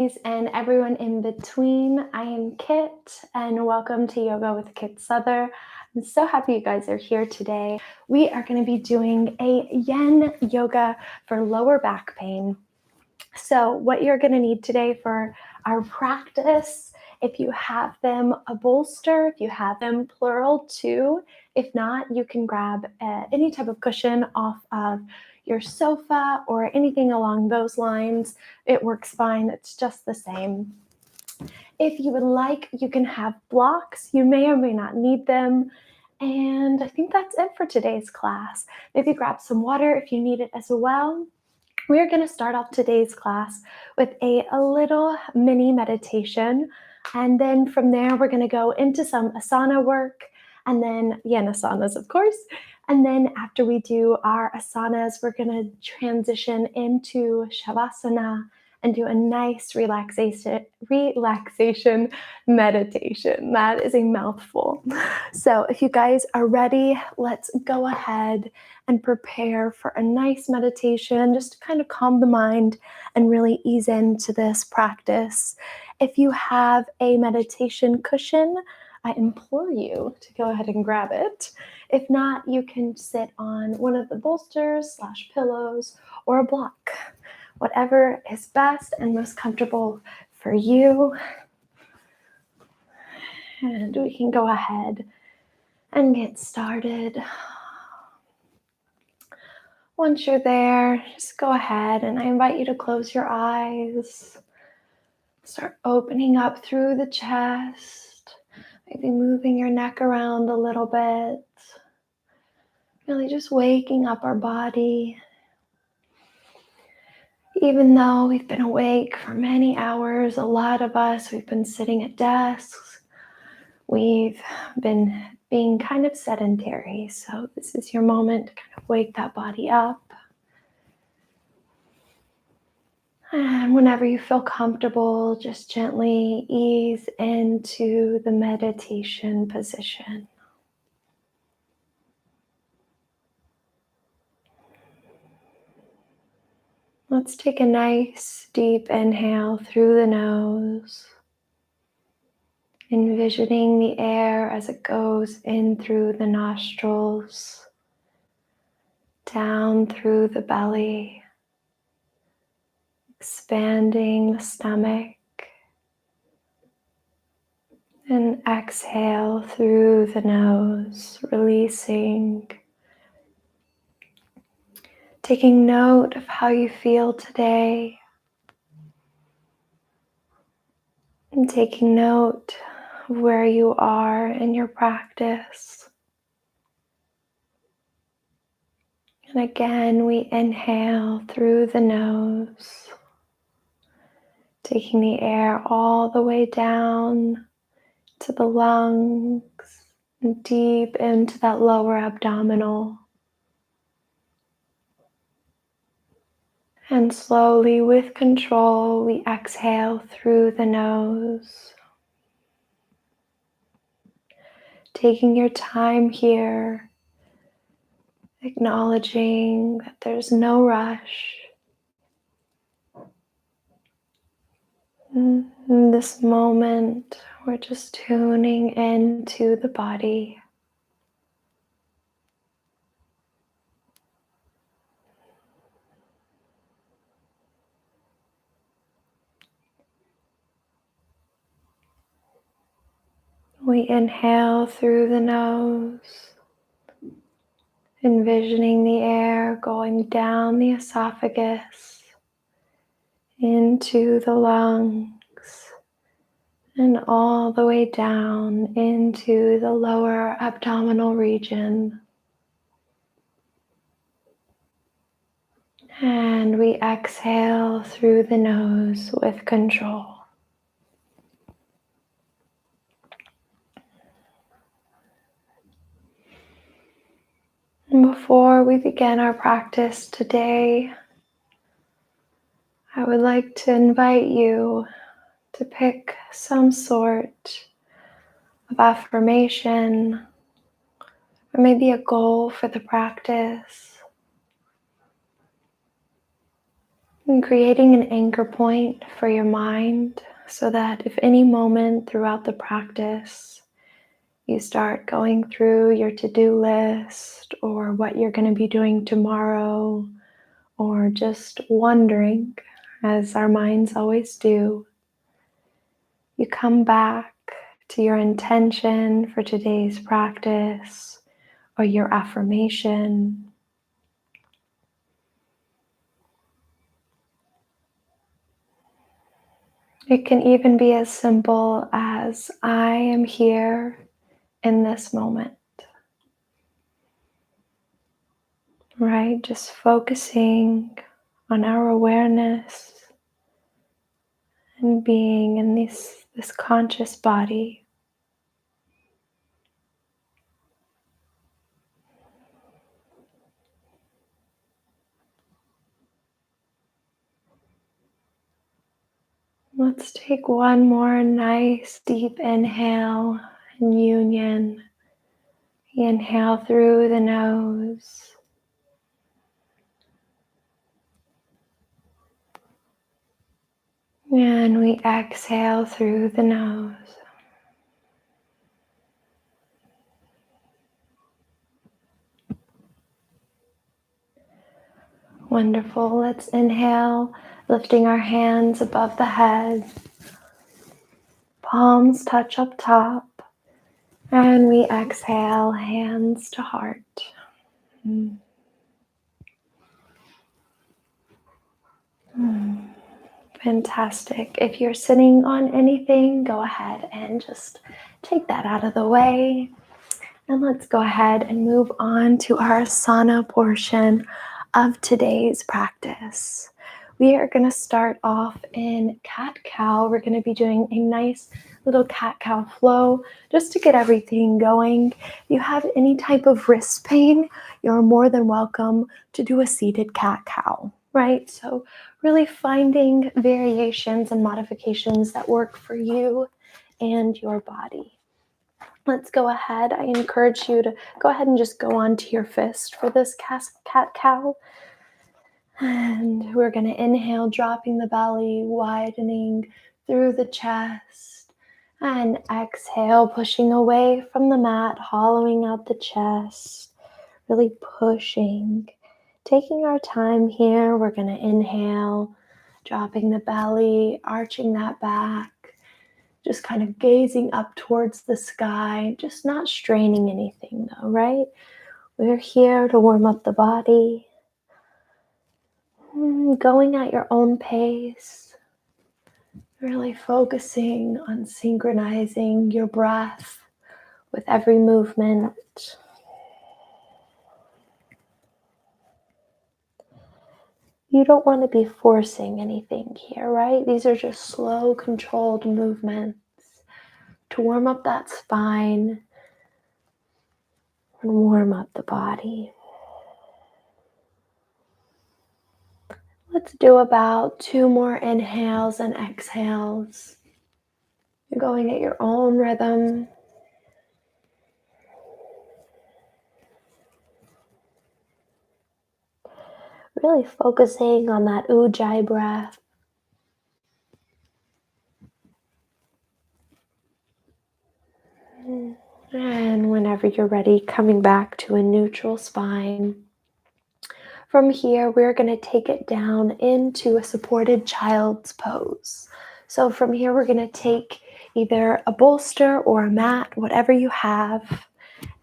and everyone in between. I am Kit, and welcome to Yoga with Kit Souther. I'm so happy you guys are here today. We are going to be doing a Yin Yoga for lower back pain. So what you're going to need today for our practice, if you have them, a bolster, if you have them, plural, too. If not, you can grab any type of cushion off of your sofa or anything along those lines. It works fine. It's just the same. If you would like, you can have blocks. You may or may not need them. And I think that's it for today's class. Maybe grab some water if you need it as well. We're going to start off today's class with a little mini meditation. And then from there, we're going to go into some asana work and then yin asanas, of course. And then after we do our asanas, we're going to transition into Savāsana and do a nice relaxation meditation. That is a mouthful. So if you guys are ready, let's go ahead and prepare for a nice meditation, just to kind of calm the mind and really ease into this practice. If you have a meditation cushion, I implore you to go ahead and grab it. If not, you can sit on one of the bolsters / pillows or a block, whatever is best and most comfortable for you. And we can go ahead and get started. Once you're there, just go ahead and I invite you to close your eyes. Start opening up through the chest, maybe moving your neck around a little bit. Really just waking up our body. Even though we've been awake for many hours, a lot of us, we've been sitting at desks. We've been being kind of sedentary. So this is your moment to kind of wake that body up. And whenever you feel comfortable, just gently ease into the meditation position. Let's take a nice deep inhale through the nose, envisioning the air as it goes in through the nostrils, down through the belly, expanding the stomach, and exhale through the nose, releasing. Taking note of how you feel today, and taking note of where you are in your practice. And again, we inhale through the nose, taking the air all the way down to the lungs and deep into that lower abdominal. And slowly, with control, we exhale through the nose. Taking your time here, acknowledging that there's no rush. In this moment, we're just tuning into the body. We inhale through the nose, envisioning the air going down the esophagus, into the lungs, and all the way down into the lower abdominal region. And we exhale through the nose with control. And before we begin our practice today, I would like to invite you to pick some sort of affirmation or maybe a goal for the practice. And creating an anchor point for your mind so that if any moment throughout the practice you start going through your to-do list or what you're going to be doing tomorrow, or just wondering, as our minds always do, you come back to your intention for today's practice or your affirmation. It can even be as simple as I am here in this moment, right? Just focusing on our awareness and being in this conscious body. Let's take one more nice deep inhale and union. Inhale through the nose. And we exhale through the nose. Wonderful. Let's inhale, lifting our hands above the head. Palms touch up top. And we exhale, hands to heart. Fantastic. If you're sitting on anything, go ahead and just take that out of the way. And let's go ahead and move on to our asana portion of today's practice. We are going to start off in cat-cow. We're going to be doing a nice little cat-cow flow just to get everything going. If you have any type of wrist pain, you're more than welcome to do a seated cat-cow, right? So really finding variations and modifications that work for you and your body. Let's go ahead. I encourage you to go ahead and just go onto your fist for this cat-cow. And we're going to inhale, dropping the belly, widening through the chest. And exhale, pushing away from the mat, hollowing out the chest, really pushing. Taking our time here, we're going to inhale, dropping the belly, arching that back. Just kind of gazing up towards the sky, just not straining anything though, right? We're here to warm up the body. Going at your own pace. Really focusing on synchronizing your breath with every movement. You don't want to be forcing anything here, right? These are just slow, controlled movements to warm up that spine and warm up the body. Let's do about 2 more inhales and exhales. You're going at your own rhythm. Really focusing on that ujjayi breath. And whenever you're ready, coming back to a neutral spine. From here, we're going to take it down into a supported child's pose. So from here, we're going to take either a bolster or a mat, whatever you have.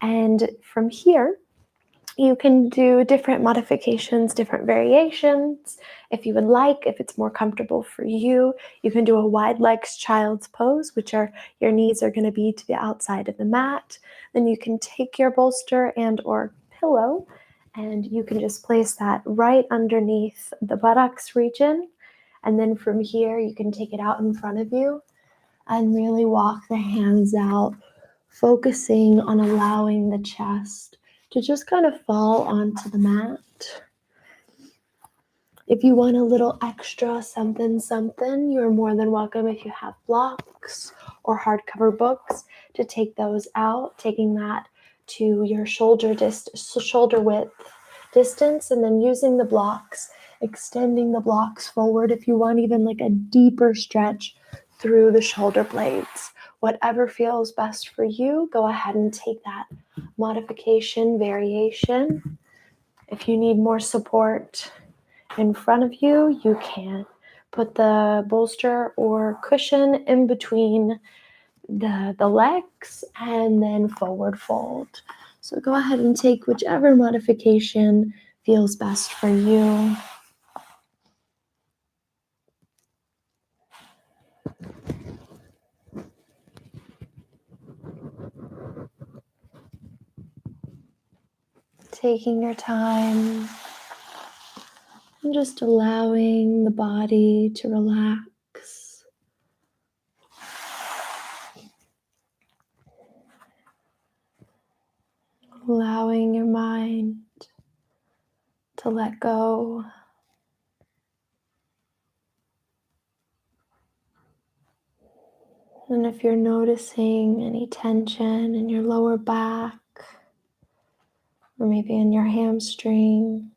And from here, you can do different modifications, different variations. If you would like, if it's more comfortable for you, you can do a wide legs child's pose, which are your knees are going to be to the outside of the mat. Then you can take your bolster and or pillow, and you can just place that right underneath the buttocks region. And then from here, you can take it out in front of you and really walk the hands out, focusing on allowing the chest to just kind of fall onto the mat. If you want a little extra something, you're more than welcome, if you have blocks or hardcover books, to take those out, taking that to your shoulder width distance, and then using the blocks, extending the blocks forward if you want even like a deeper stretch through the shoulder blades. Whatever feels best for you, go ahead and take that modification, variation. If you need more support in front of you, you can put the bolster or cushion in between the legs and then forward fold. So go ahead and take whichever modification feels best for you. Taking your time and just allowing the body to relax. Allowing your mind to let go. And if you're noticing any tension in your lower back, or maybe in your hamstrings,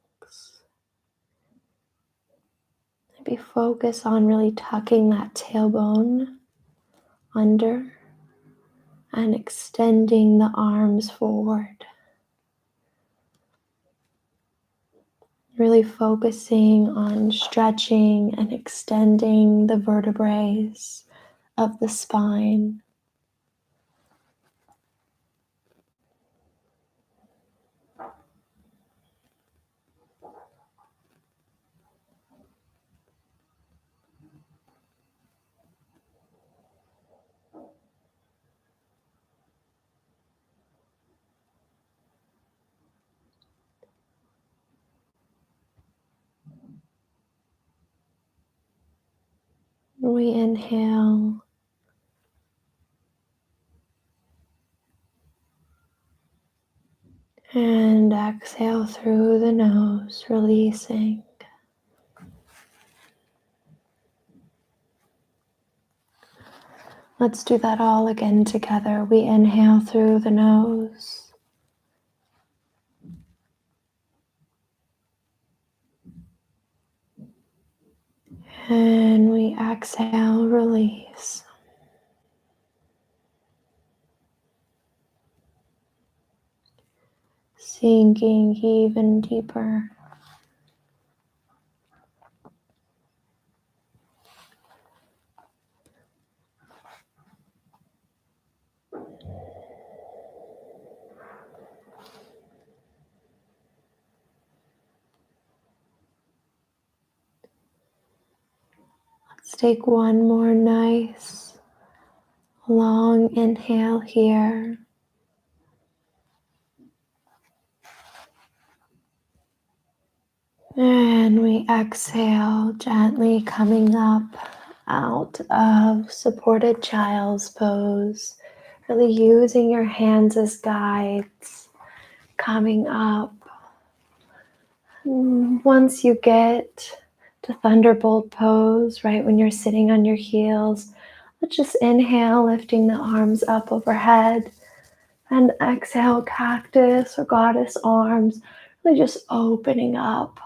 maybe focus on really tucking that tailbone under and extending the arms forward. Really focusing on stretching and extending the vertebrae of the spine. We inhale and exhale through the nose, releasing. Let's do that all again together. We inhale through the nose. And we exhale, release. Sinking even deeper. Let's take one more nice long inhale here. And we exhale, gently coming up out of supported child's pose. Really using your hands as guides, coming up. Once you get to thunderbolt pose, right when you're sitting on your heels, let's just inhale, lifting the arms up overhead, and exhale, cactus or goddess arms, really just opening up.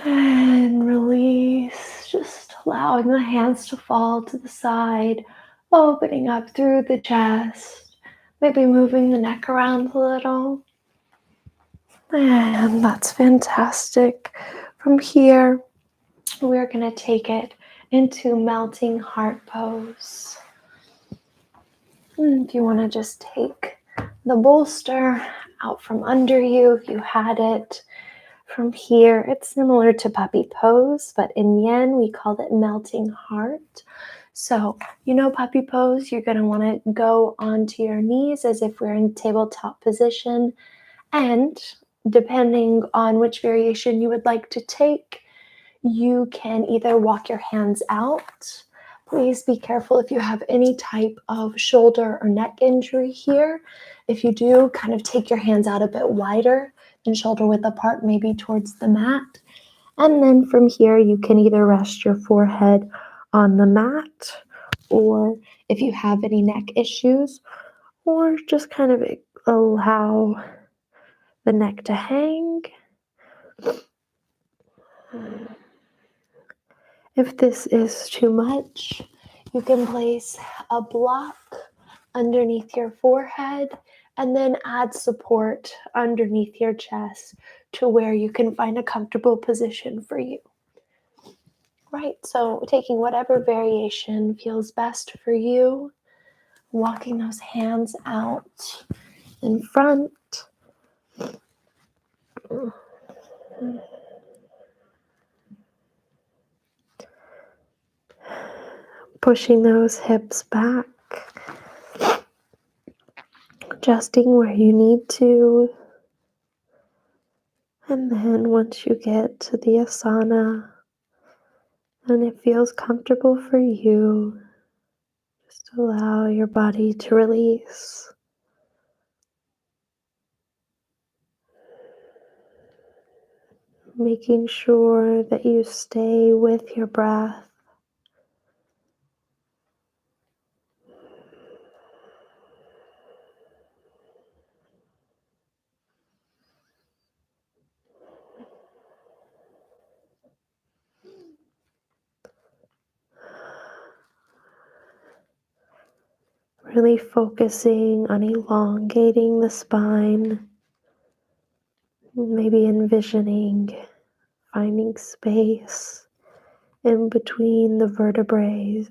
And release, just allowing the hands to fall to the side, opening up through the chest, maybe moving the neck around a little. And that's fantastic. From here, we're going to take it into melting heart pose. And if you want to just take the bolster out from under you, if you had it. From here, it's similar to puppy pose, but in Yin, we call it melting heart. So, puppy pose, you're going to want to go onto your knees as if we're in tabletop position. And depending on which variation you would like to take, you can either walk your hands out. Please be careful if you have any type of shoulder or neck injury here. If you do, kind of take your hands out a bit wider and shoulder width apart, maybe towards the mat. And then from here, you can either rest your forehead on the mat, or if you have any neck issues, or just kind of allow the neck to hang. If this is too much, you can place a block underneath your forehead and then add support underneath your chest to where you can find a comfortable position for you. Right, so taking whatever variation feels best for you, walking those hands out in front. Pushing those hips back, adjusting where you need to. And then once you get to the asana and it feels comfortable for you, just allow your body to release. Making sure that you stay with your breath. Really focusing on elongating the spine, maybe envisioning finding space in between the vertebrae.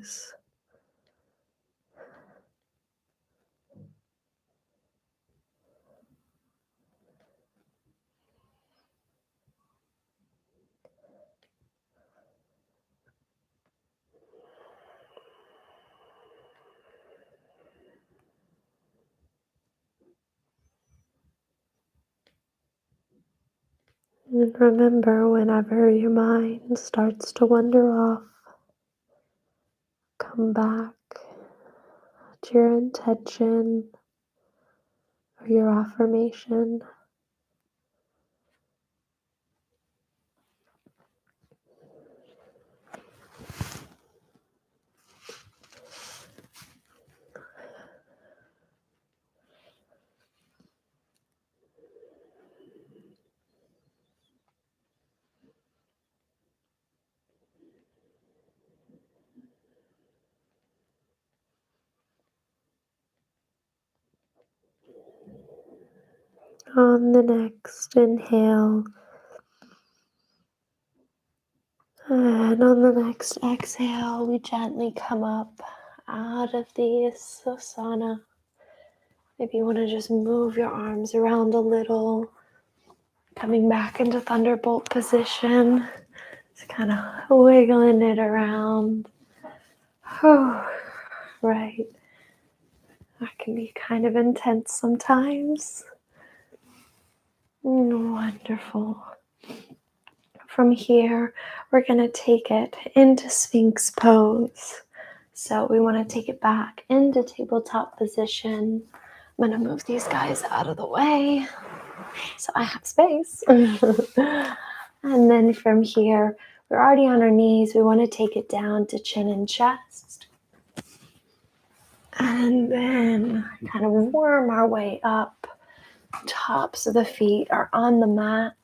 And remember, whenever your mind starts to wander off, come back to your intention or your affirmation. On the next inhale, and on the next exhale, we gently come up out of the Savāsana. Maybe you want to just move your arms around a little, coming back into thunderbolt position. Just kind of wiggling it around. Oh, right. That can be kind of intense sometimes. Wonderful. From here, we're going to take it into Sphinx Pose. So we want to take it back into tabletop position. I'm going to move these guys out of the way so I have space. And then from here, we're already on our knees. We want to take it down to chin and chest. And then kind of worm our way up. Tops of the feet are on the mat.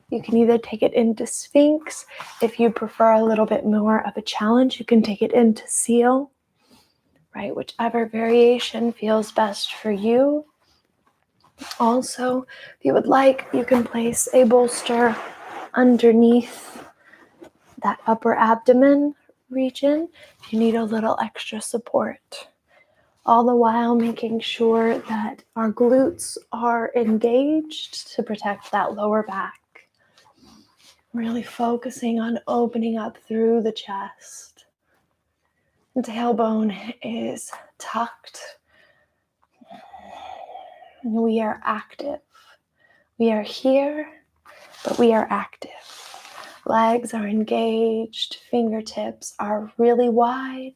You can either take it into Sphinx. If you prefer a little bit more of a challenge, you can take it into Seal, right? Whichever variation feels best for you. Also, if you would like, you can place a bolster underneath that upper abdomen region if you need a little extra support. All the while making sure that our glutes are engaged to protect that lower back. Really focusing on opening up through the chest. The tailbone is tucked. We are active. We are here, but we are active. Legs are engaged. Fingertips are really wide.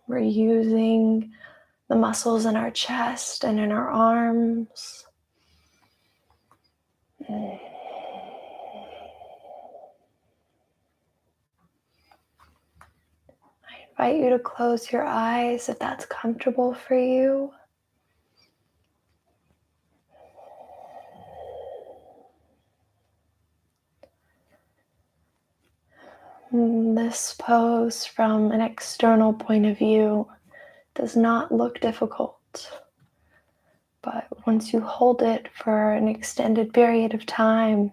We're using the muscles in our chest and in our arms. I invite you to close your eyes if that's comfortable for you. This pose from an external point of view does not look difficult, but once you hold it for an extended period of time,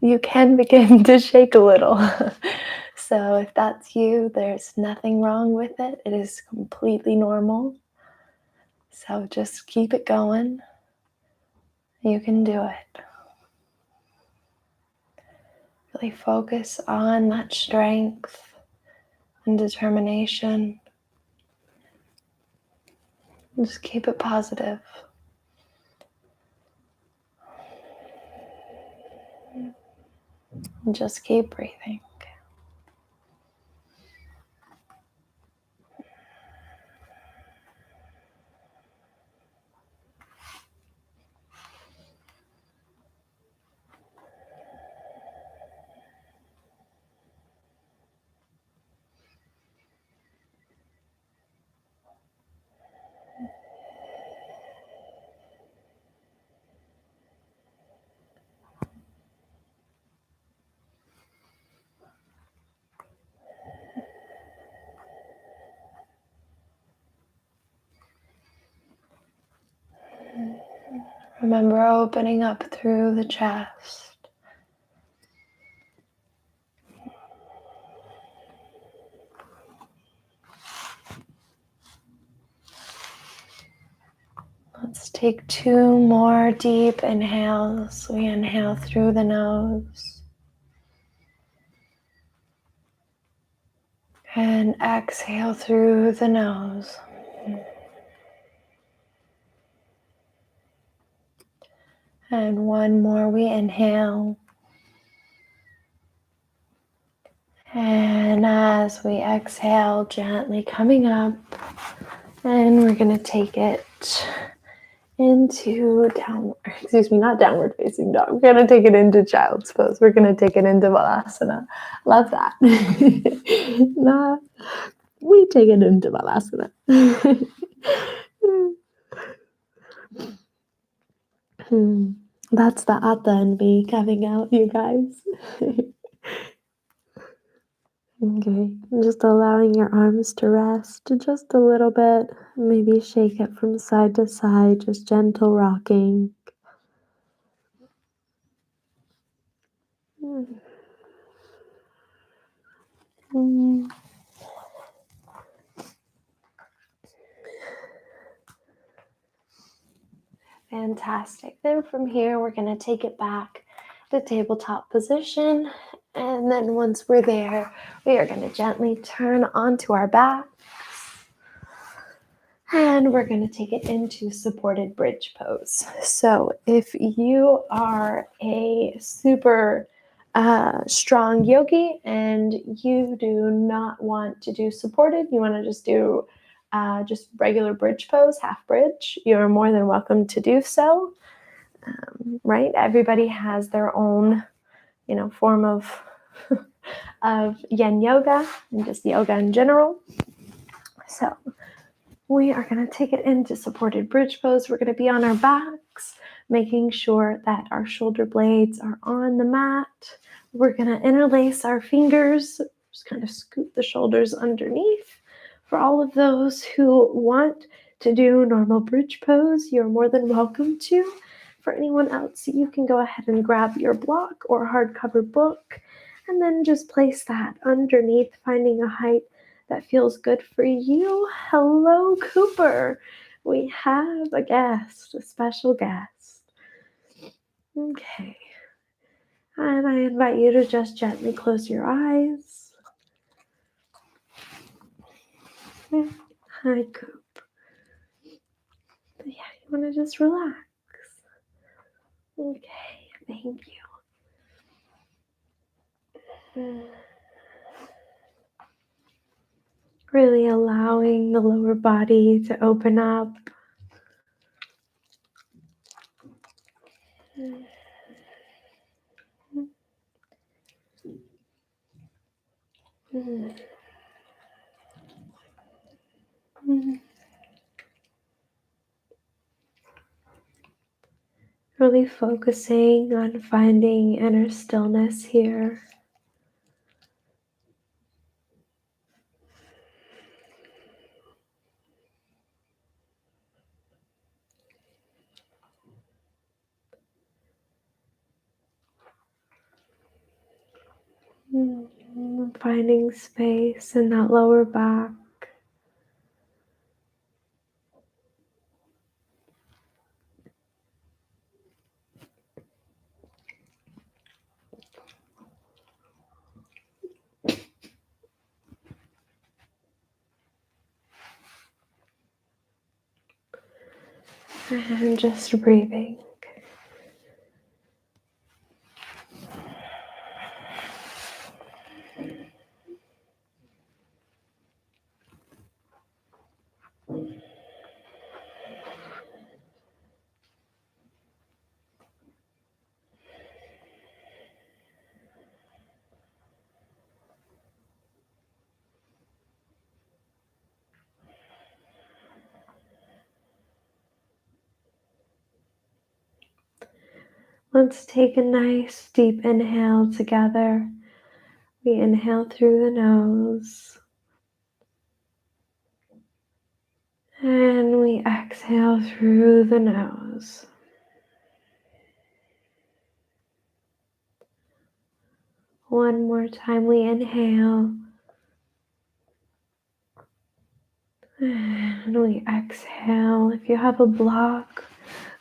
you can begin to shake a little. So if that's you, there's nothing wrong with it. It is completely normal. So just keep it going. You can do it. Really focus on that strength and determination. Just keep it positive. And just keep breathing. Remember opening up through the chest. Let's take 2 more deep inhales. We inhale through the nose. And exhale through the nose. And 1 more, we inhale. And as we exhale, gently coming up, and we're going to take it into not downward facing dog. We're going to take it into child's pose. We're going to take it into Savāsana. Love that. We take it into Barcelona. That's the Hatha in me coming out, you guys. Okay, just allowing your arms to rest just a little bit. Maybe shake it from side to side, just gentle rocking. Fantastic. Then from here, we're going to take it back to tabletop position. And then once we're there, we are going to gently turn onto our back. And we're going to take it into supported bridge pose. So if you are a super strong yogi and you do not want to do supported, you want to just do just regular bridge pose, half bridge, you're more than welcome to do so. Right? Everybody has their own, form of Yin Yoga and just yoga in general. So we are going to take it into supported bridge pose. We're going to be on our backs, making sure that our shoulder blades are on the mat. We're going to interlace our fingers, just kind of scoot the shoulders underneath. For all of those who want to do normal bridge pose, you're more than welcome to. For anyone else, you can go ahead and grab your block or hardcover book and then just place that underneath, finding a height that feels good for you. Hello, Cooper. We have a guest, a special guest. Okay. And I invite you to just gently close your eyes. Hi, Coop. Yeah, you want to just relax. Okay, thank you. Really allowing the lower body to open up. Really focusing on finding inner stillness here. Finding space in that lower back. And just breathing. Let's take a nice deep inhale together. We inhale through the nose. And we exhale through the nose. One more time, we inhale. And we exhale. If you have a block,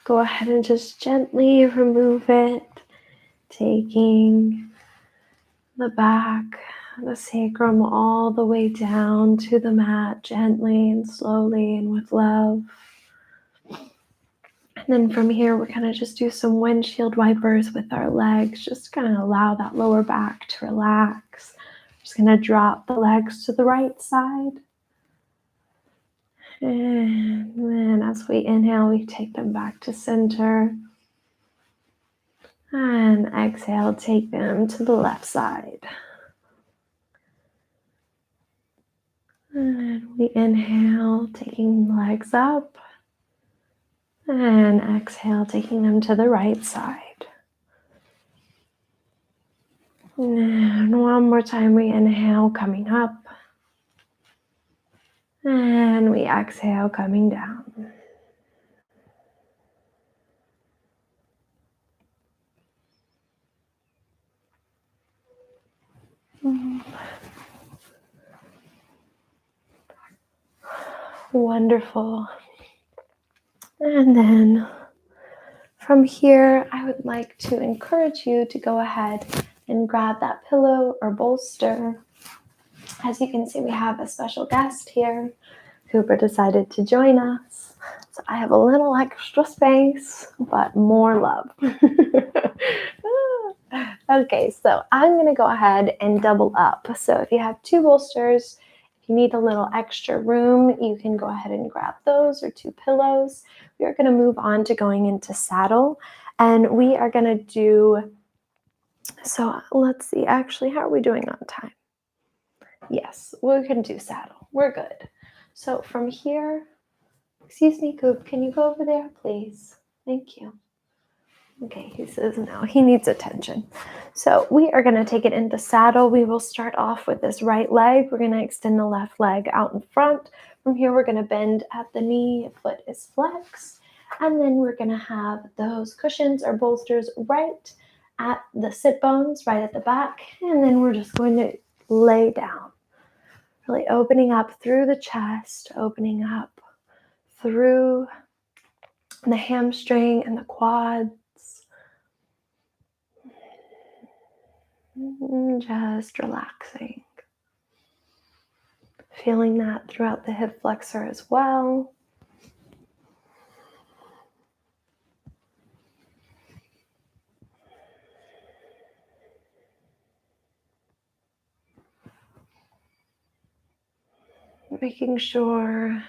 go ahead and just gently remove it. Taking the back, the sacrum all the way down to the mat, gently and slowly and with love. And then from here, we're gonna just do some windshield wipers with our legs, just gonna allow that lower back to relax. Just gonna drop the legs to the right side. And then as we inhale, we take them back to center. And exhale, take them to the left side. And we inhale, taking the legs up. And exhale, taking them to the right side. And one more time, we inhale, coming up. And we exhale, coming down. Wonderful. And then from here, I would like to encourage you to go ahead and grab that pillow or bolster. As you can see, we have a special guest here. Cooper decided to join us. So I have a little extra space, but more love. Okay, so I'm going to go ahead and double up. So if you have two bolsters, if you need a little extra room, you can go ahead and grab those or two pillows. We are going to move on to going into saddle. And we are going to do, so let's see, actually, how are we doing on time? Yes, we can do saddle. We're good. So from here, excuse me, Coop, can you go over there, please? Thank you. Okay, he says no, he needs attention. So we are going to take it into saddle. We will start off with this right leg. We're going to extend the left leg out in front. From here, we're going to bend at the knee, foot is flexed. And then we're going to have those cushions or bolsters right at the sit bones, right at the back. And then we're just going to lay down. Really opening up through the chest, opening up through the hamstring and the quads. Just relaxing. Feeling that throughout the hip flexor as well. Making sure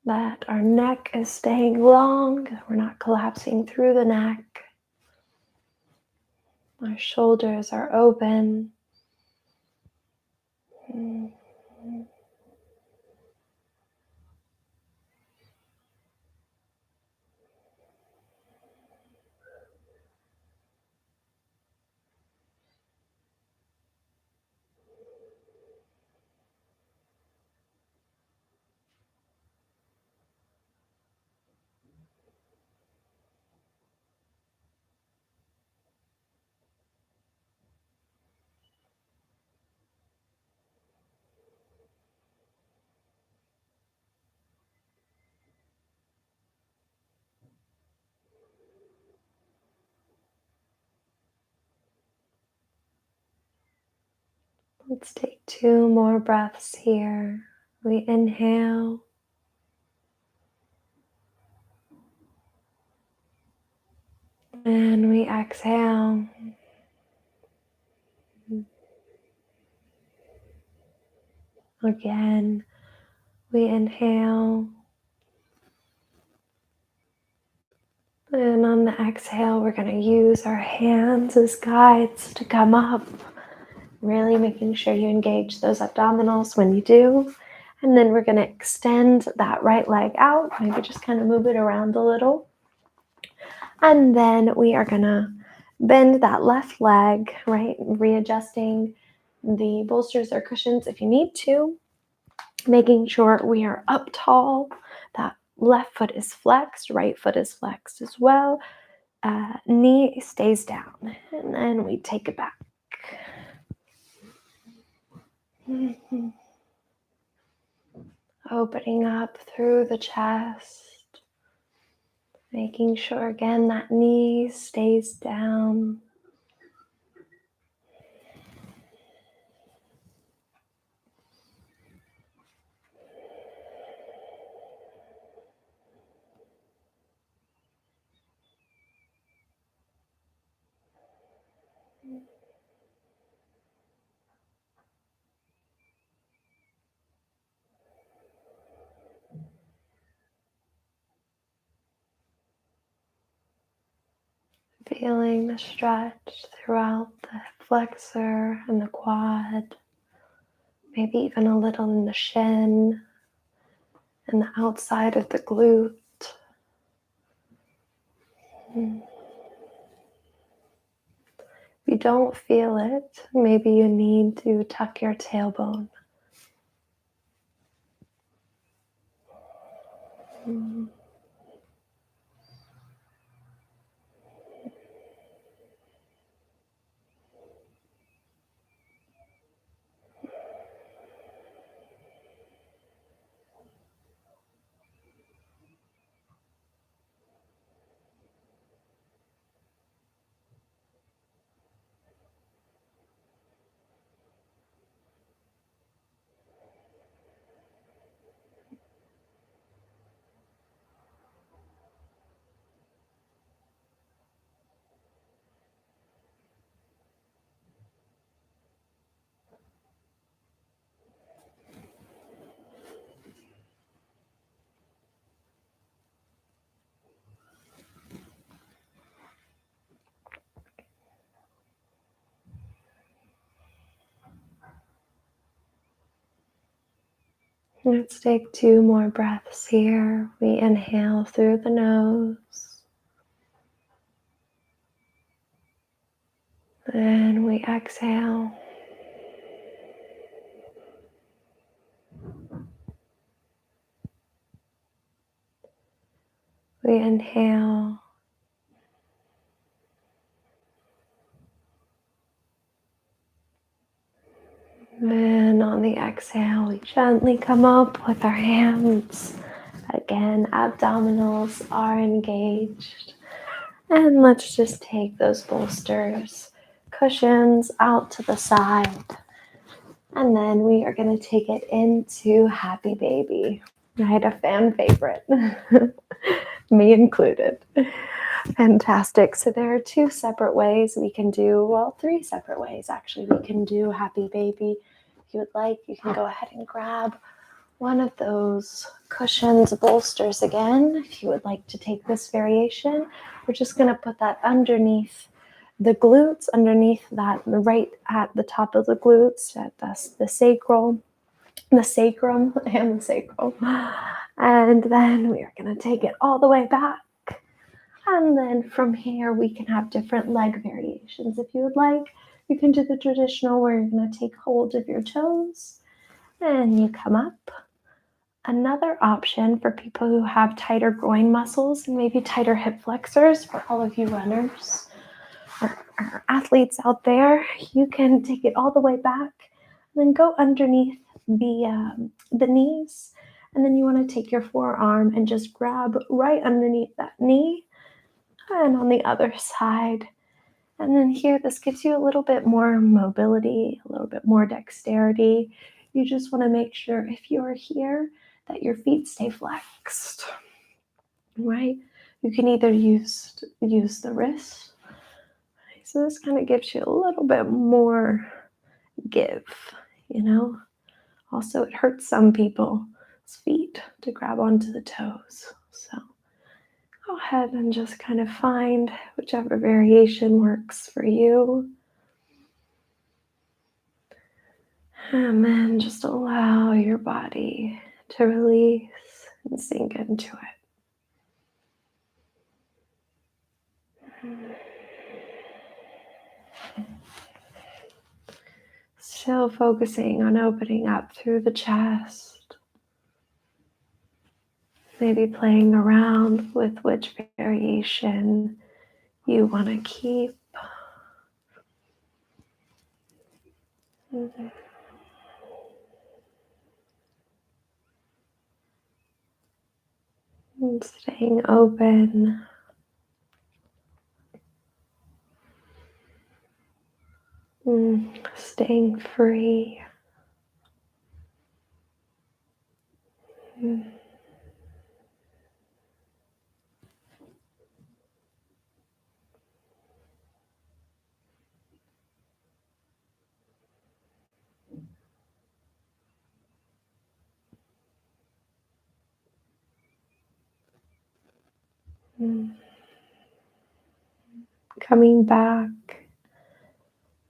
that our neck is staying long, that we're not collapsing through the neck. Our shoulders are open. Let's take 2 more breaths here. We inhale. And we exhale. Again, we inhale. And on the exhale, we're going to use our hands as guides to come up. Really making sure you engage those abdominals when you do. And then we're going to extend that right leg out. Maybe just kind of move it around a little. And then we are going to bend that left leg, right? Readjusting the bolsters or cushions if you need to. Making sure we are up tall. That left foot is flexed, right foot is flexed as well. Knee stays down. And then we take it back. Opening up through the chest. Making sure again that knee stays down. Feeling the stretch throughout the flexor and the quad. Maybe even a little in the shin and the outside of the glute. If you don't feel it, maybe you need to tuck your tailbone. Let's take 2 more breaths here. We inhale through the nose. And we exhale. We inhale. And on the exhale, we gently come up with our hands. Again, abdominals are engaged. And let's just take those bolsters, cushions out to the side. And then we are going to take it into Happy Baby, right? A fan favorite, me included. Fantastic. So there are 2 separate ways we can do, well, 3 separate ways actually we can do Happy Baby. If you would like, you can go ahead and grab one of those cushions, bolsters again. If you would like to take this variation, we're just going to put that underneath the glutes, underneath that, right at the top of the glutes, at the sacrum and the sacral. And then we are going to take it all the way back. And then from here, we can have different leg variations. If you would like, you can do the traditional where you're going to take hold of your toes and you come up. Another option for people who have tighter groin muscles and maybe tighter hip flexors, for all of you runners or athletes out there, you can take it all the way back and then go underneath the knees. And then you want to take your forearm and just grab right underneath that knee. And on the other side, And then here, this gives you a little bit more mobility, a little bit more dexterity. You just want to make sure if you're here that your feet stay flexed, right? You can either use the wrist. So this kind of gives you a little bit more give, you know? Also, it hurts some people's feet to grab onto the toes. So go ahead and just kind of find whichever variation works for you. And then just allow your body to release and sink into it. Still focusing on opening up through the chest. Maybe playing around with which variation you want to keep. And staying open. Staying free. Coming back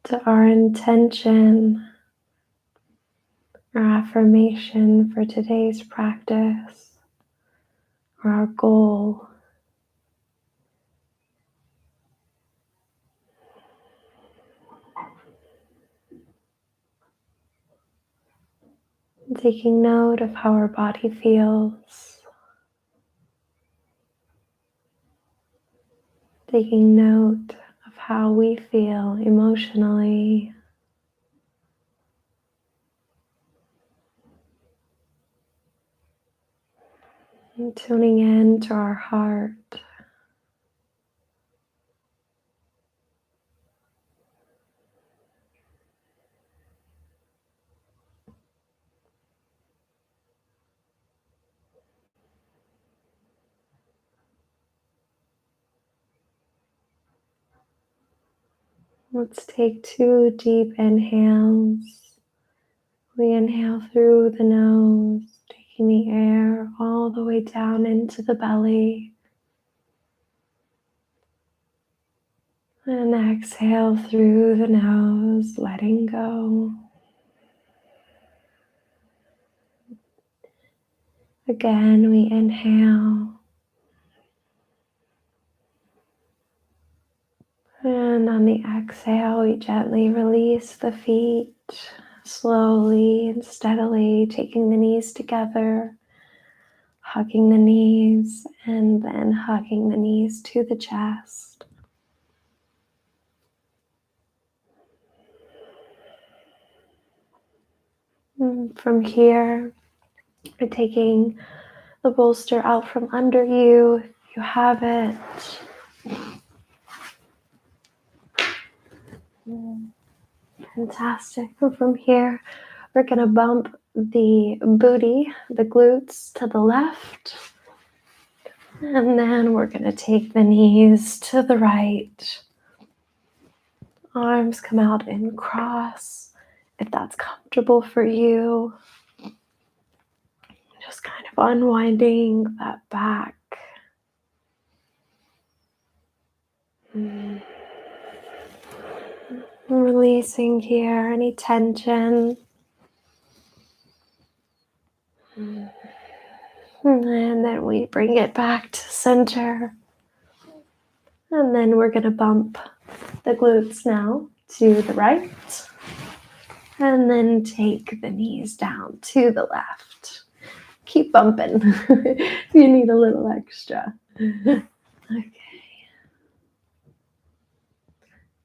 to our intention, our affirmation for today's practice, or our goal. Taking note of how our body feels. Taking note of how we feel emotionally. And tuning in to our heart. Let's take 2 deep inhales. We inhale through the nose, taking the air all the way down into the belly. And exhale through the nose, letting go. Again, we inhale. And on the exhale, we gently release the feet, slowly and steadily, taking the knees together, hugging the knees, and then hugging the knees to the chest. And from here, we're taking the bolster out from under you, if you have it. Fantastic. And from here, we're going to bump the booty, the glutes to the left. And then we're going to take the knees to the right. Arms come out in cross, if that's comfortable for you. Just kind of unwinding that back. Releasing here any tension. And then we bring it back to center. And then we're going to bump the glutes now to the right. And then take the knees down to the left. Keep bumping if you need a little extra. Okay.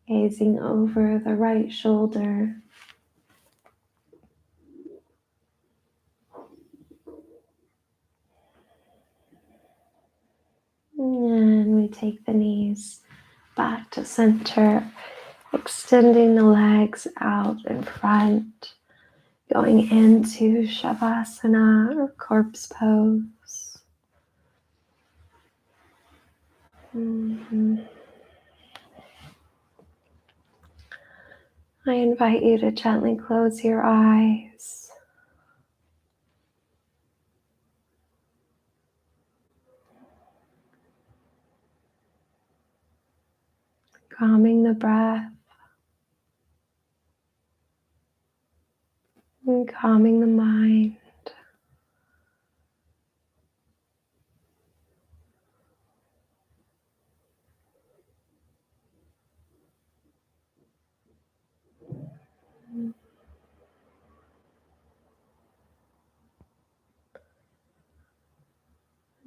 Gazing over the right shoulder. And we take the knees back to center, extending the legs out in front, going into Savāsana or corpse pose. I invite you to gently close your eyes. Calming the breath and calming the mind.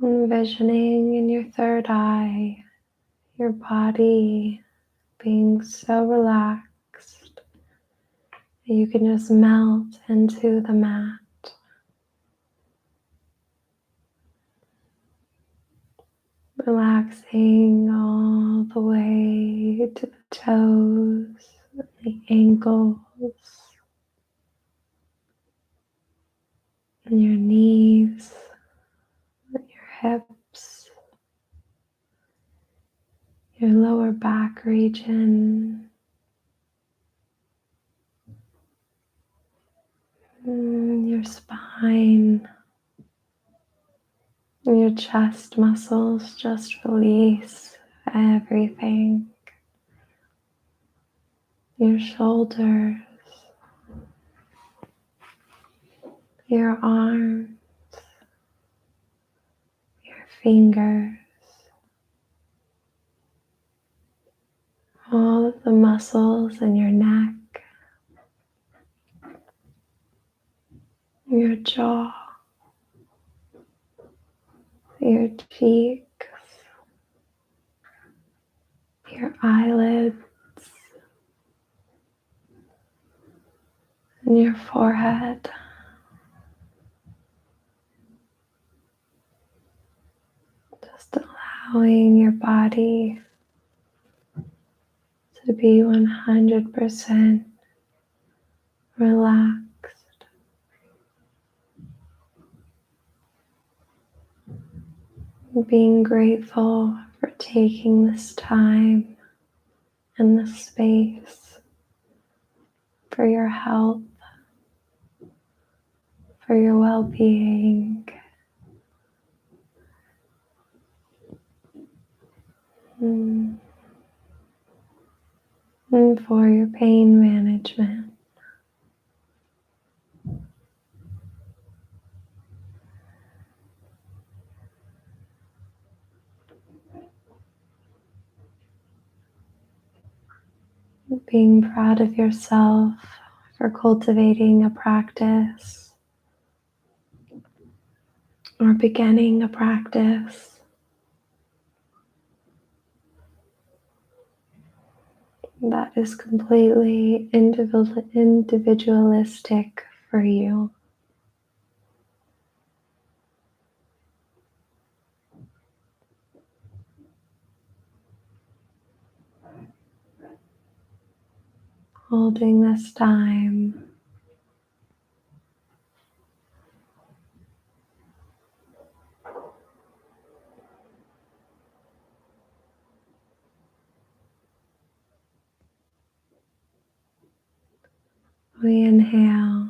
Envisioning in your third eye, your body being so relaxed that you can just melt into the mat. Relaxing all the way to the toes, the ankles, and your knees, and your hips, your lower back region, your spine, and your chest muscles. Just release everything. Your shoulders, your arms, your fingers, all of the muscles in your neck, your jaw, your cheeks, your eyelids, and your forehead. Just allowing your body to be 100% relaxed. Being grateful for taking this time and this space for your health, for your well-being. And for your pain management. Being proud of yourself for cultivating a practice or beginning a practice that is completely individualistic for you. Holding this time, we inhale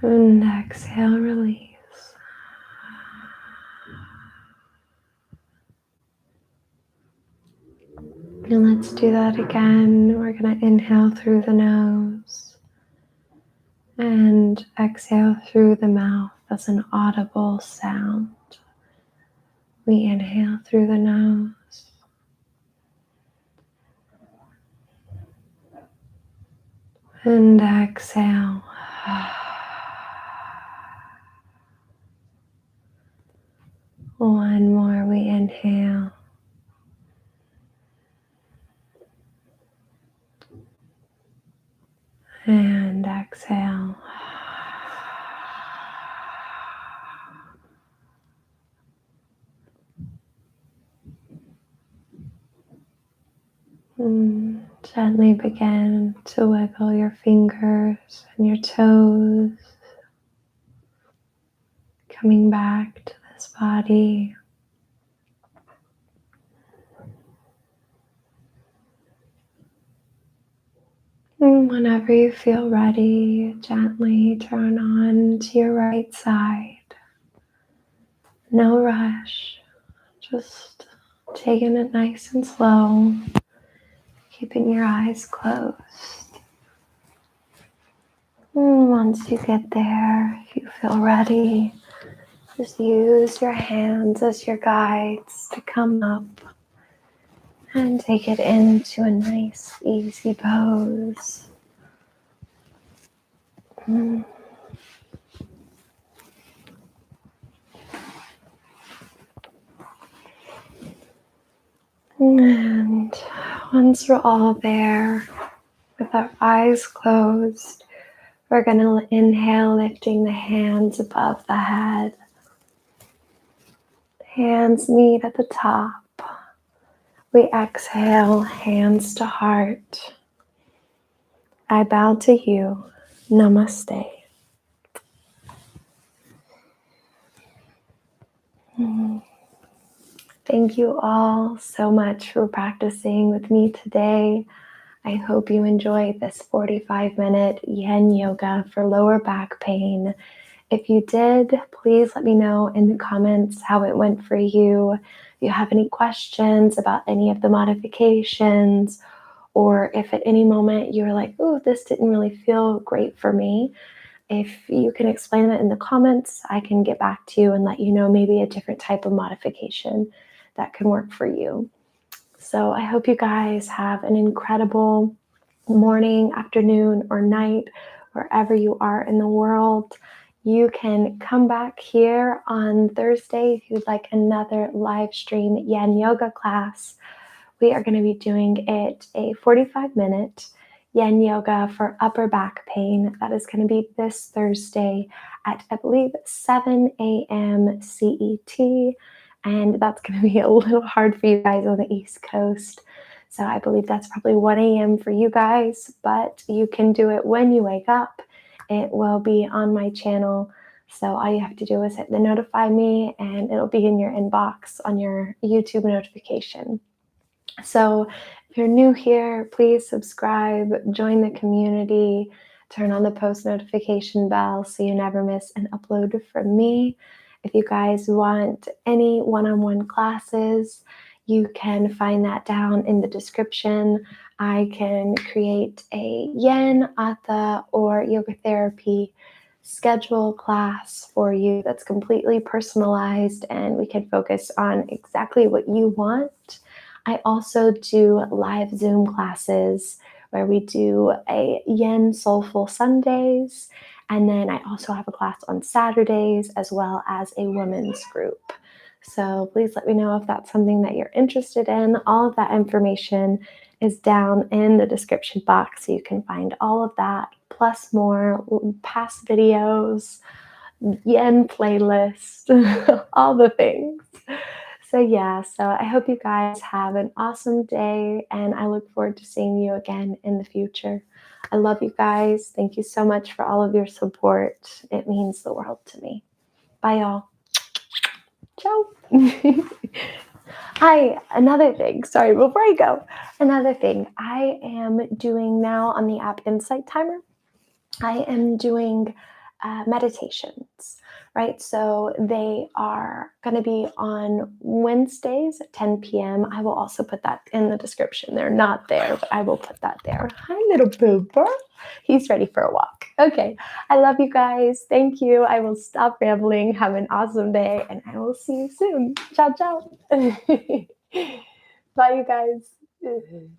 and exhale, release. And let's do that again. We're going to inhale through the nose and exhale through the mouth as an audible sound. We inhale through the nose and exhale. One more, we inhale. And exhale. Gently begin to wiggle your fingers and your toes, coming back to this body. And whenever you feel ready, gently turn on to your right side. No rush, just taking it nice and slow, keeping your eyes closed. And once you get there, if you feel ready, just use your hands as your guides to come up and take it into a nice, easy pose. And once we're all there, with our eyes closed, we're going to inhale, lifting the hands above the head. Hands meet at the top. We exhale, hands to heart. I bow to you. Namaste. Thank you all so much for practicing with me today. I hope you enjoyed this 45-minute Yin Yoga for lower back pain. If you did, please let me know in the comments how it went for you. If you have any questions about any of the modifications, or if at any moment you're like, oh, this didn't really feel great for me, if you can explain that in the comments, I can get back to you and let you know maybe a different type of modification that can work for you. So I hope you guys have an incredible morning, afternoon, or night, wherever you are in the world. You can come back here on Thursday if you'd like another live stream Yin Yoga class. We are going to be doing it a 45-minute Yin Yoga for upper back pain. That is going to be this Thursday at, I believe, 7 a.m. CET. And that's going to be a little hard for you guys on the East Coast. So I believe that's probably 1 a.m. for you guys, but you can do it when you wake up. It will be on my channel. So all you have to do is hit the notify me and it'll be in your inbox on your YouTube notification. So if you're new here, please subscribe, join the community, turn on the post notification bell so you never miss an upload from me. If you guys want any one-on-one classes, you can find that down in the description. I can create a Yin, Hatha, or yoga therapy schedule class for you that's completely personalized and we can focus on exactly what you want. I also do live Zoom classes where we do a Yin Soulful Sundays. And then I also have a class on Saturdays as well as a women's group. So please let me know if that's something that you're interested in. All of that information is down in the description box. So you can find all of that, plus more past videos, Yin playlist, all the things. So yeah, so I hope you guys have an awesome day and I look forward to seeing you again in the future. I love you guys. Thank you so much for all of your support. It means the world to me. Bye y'all. Ciao. Another thing, sorry, before I go, another thing I am doing now on the app Insight Timer, I am doing meditations, right? So they are going to be on Wednesdays at 10 p.m. I will also put that in the description. They're not there, but I will put that there. Hi, little pooper. He's ready for a walk. Okay. I love you guys. Thank you. I will stop rambling. Have an awesome day, and I will see you soon. Ciao, ciao. Bye, you guys.